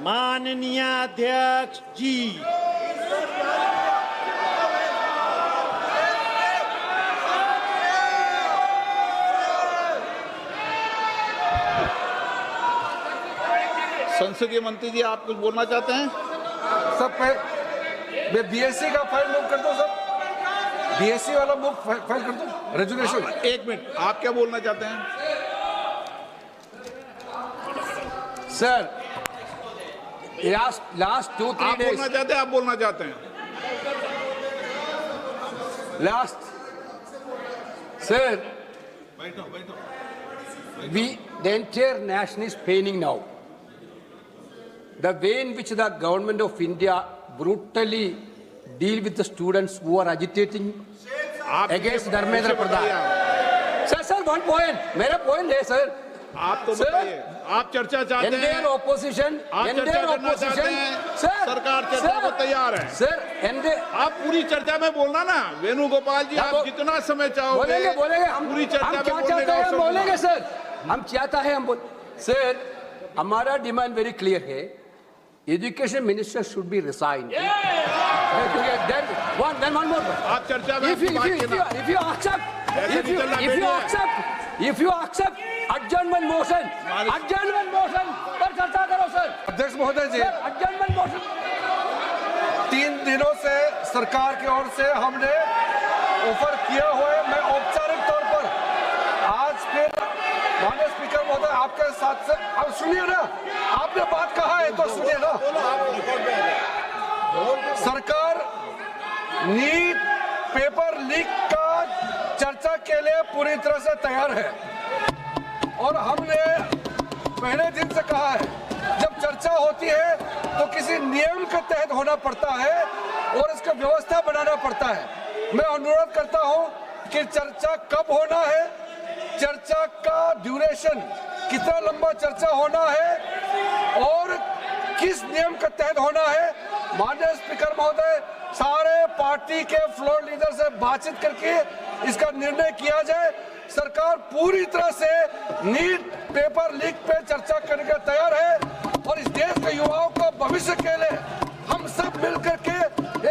माननीय अध्यक्ष जी, संसदीय मंत्री जी, आप कुछ बोलना चाहते हैं? सब मैं बीएससी का फाइल मूव कर दो सब, बीएससी वाला मूव फाइल कर दो रेजुलेशन। एक मिनट, आप क्या बोलना चाहते हैं? सर लास्ट 2-3 आप बोलना days चाहते हैं? आप बोलना चाहते हैं? last sir the entire nation is paining now. The way in which the government of India brutally deal with the students who are agitating against Dharmendra Pradhan. Sir, one point. मेरा point है sir. आप तो बताइए, आप चर्चा चाहते हैं? Indian opposition, आप चर्चा करना चाहते हैं? सरकार चर्चा को तैयार है। सर, आप पूरी चर्चा में बोलना ना, वेणुगोपाल जी, आप जितना समय चाहोगे बोलेंगे हम पूरी चर्चा में बोलने का अवसर बोलेंगे सर, हम चाहता है हम बोल। सर, हमारा डिमांड वेरी क्लियर है, education minister should be resign. Then one more. आप चर्चा में if you accept adjournment motion पर चर्चा करो सर। अध्यक्ष महोदय जी, adjournment motion 3 दिनों से सरकार की ओर से हमने ऑफर किया हुआ है। मैं औपचारिक तौर पर आज फिर माननीय स्पीकर महोदय आपके साथ से, अब सुनिए ना, आपने बात कहा है तो सुनिए ना। सरकार नीट पेपर लीक का चर्चा के लिए पूरी तरह से तैयार है और हमने पहले दिन से कहा है, जब चर्चा होती है तो किसी नियम के तहत होना पड़ता है और इसका व्यवस्था बनाना पड़ता है। मैं अनुरोध करता हूं कि चर्चा कब होना है, चर्चा का ड्यूरेशन, कितना लंबा चर्चा होना है और किस नियम के तहत होना है। माननीय स्पीकर महोदय, सारे पार्टी के फ्लोर लीडर से बातचीत करके इसका निर्णय किया जाए। सरकार पूरी तरह से नीट पेपर लीक पे चर्चा करने के तैयार है और इस देश के युवाओं को भविष्य के लिए हम सब मिलकर के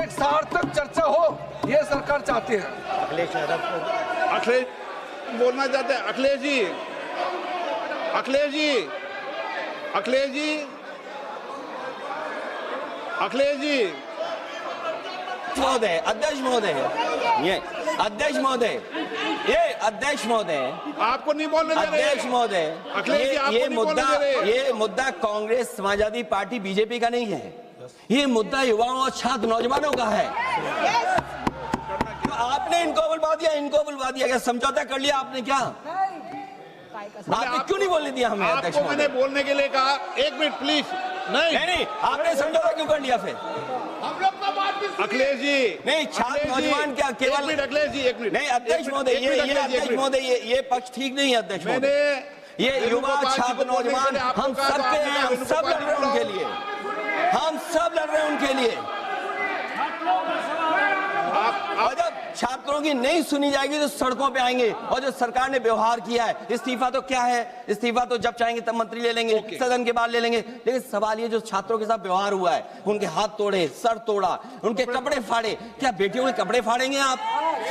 एक सार्थक चर्चा हो, ये सरकार चाहती है। अखिलेश बोलना चाहते हैं? अखिलेश जी, अखिलेश जी, अखिलेश जी, अखिलेश जी, महोदय, अध्यक्ष महोदय, ये अध्यक्ष महोदय, ये अध्यक्ष महोदय, आपको नहीं बोलने दे रहे। अध्यक्ष महोदय, अखिलेश जी, आपको नहीं बोलने दे रहे। ये मुद्दा कांग्रेस, समाजवादी पार्टी, बीजेपी का नहीं है, ये मुद्दा युवाओं और छात्र नौजवानों का है। तो आपने इनको बुलवा दिया, क्या समझौता कर लिया आपने? क्या आपने क्यों नहीं बोलने दिया हमें? अध्यक्ष आपको मैंने बोलने के लिए कहा, एक मिनट प्लीज। नहीं, आपने समझौता क्यों कर लिया फिर? हम लोग का बात भी अखिलेश जी, नहीं, छात्र नौजवान क्या केवल? अखिलेश जी, एक मिनट। नहीं अध्यक्ष महोदय, अध्यक्ष महोदय, ये पक्ष ठीक नहीं है अध्यक्ष महोदय। ये युवा छात्र नौजवान हम सबके हैं, हम सब लड़ रहे हैं उनके लिए, हम सब लड़ रहे हैं उनके लिए। और जब छात्रों की नहीं सुनी जाएगी तो सड़कों पे आएंगे। और जो सरकार ने व्यवहार किया है, इस्तीफा तो क्या है, इस्तीफा तो जब चाहेंगे तब मंत्री ले लेंगे, सदन के बाद ले लेंगे। लेकिन सवाल ये, जो छात्रों के साथ व्यवहार हुआ है, उनके हाथ तोड़े, सर तोड़ा, उनके कपड़े फाड़े, क्या बेटियों के कपड़े फाड़ेंगे आप?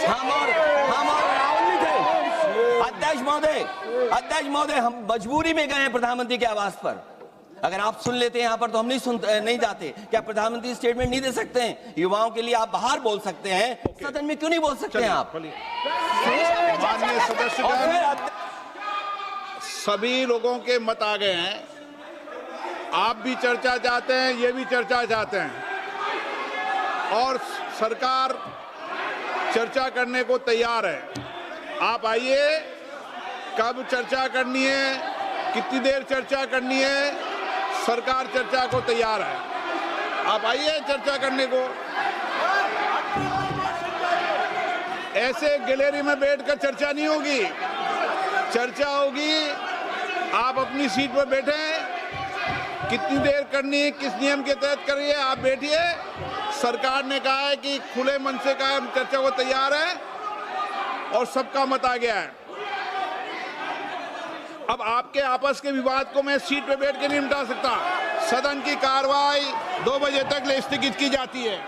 हम और राहुल नहीं थे। अध्यक्ष महोदय, हम मजबूरी में गए हैं प्रधानमंत्री के आवास पर। अगर आप सुन लेते हैं यहाँ पर तो हम नहीं जाते। क्या प्रधानमंत्री स्टेटमेंट नहीं दे सकते हैं? युवाओं के लिए आप बाहर बोल सकते हैं, सदन में क्यों नहीं बोल सकते हैं आप? माननीय सदस्य, सभी लोगों के मत आ गए हैं। आप भी चर्चा चाहते हैं, ये भी चर्चा चाहते हैं और सरकार चर्चा करने को तैयार है। आप आइए, कब चर्चा करनी है, कितनी देर चर्चा करनी है, सरकार चर्चा को तैयार है। आप आइए चर्चा करने को। ऐसे गैलरी में बैठकर चर्चा नहीं होगी, चर्चा होगी। आप अपनी सीट पर बैठे, कितनी देर करनी है, किस नियम के तहत करिए, आप बैठिए। सरकार ने कहा है कि खुले मन से कहा, चर्चा को तैयार है और सबका मत आ गया है। अब आपके आपस के विवाद को मैं सीट पे बैठ के नहीं मिटा सकता। सदन की कार्रवाई 2 बजे तक स्थगित की जाती है।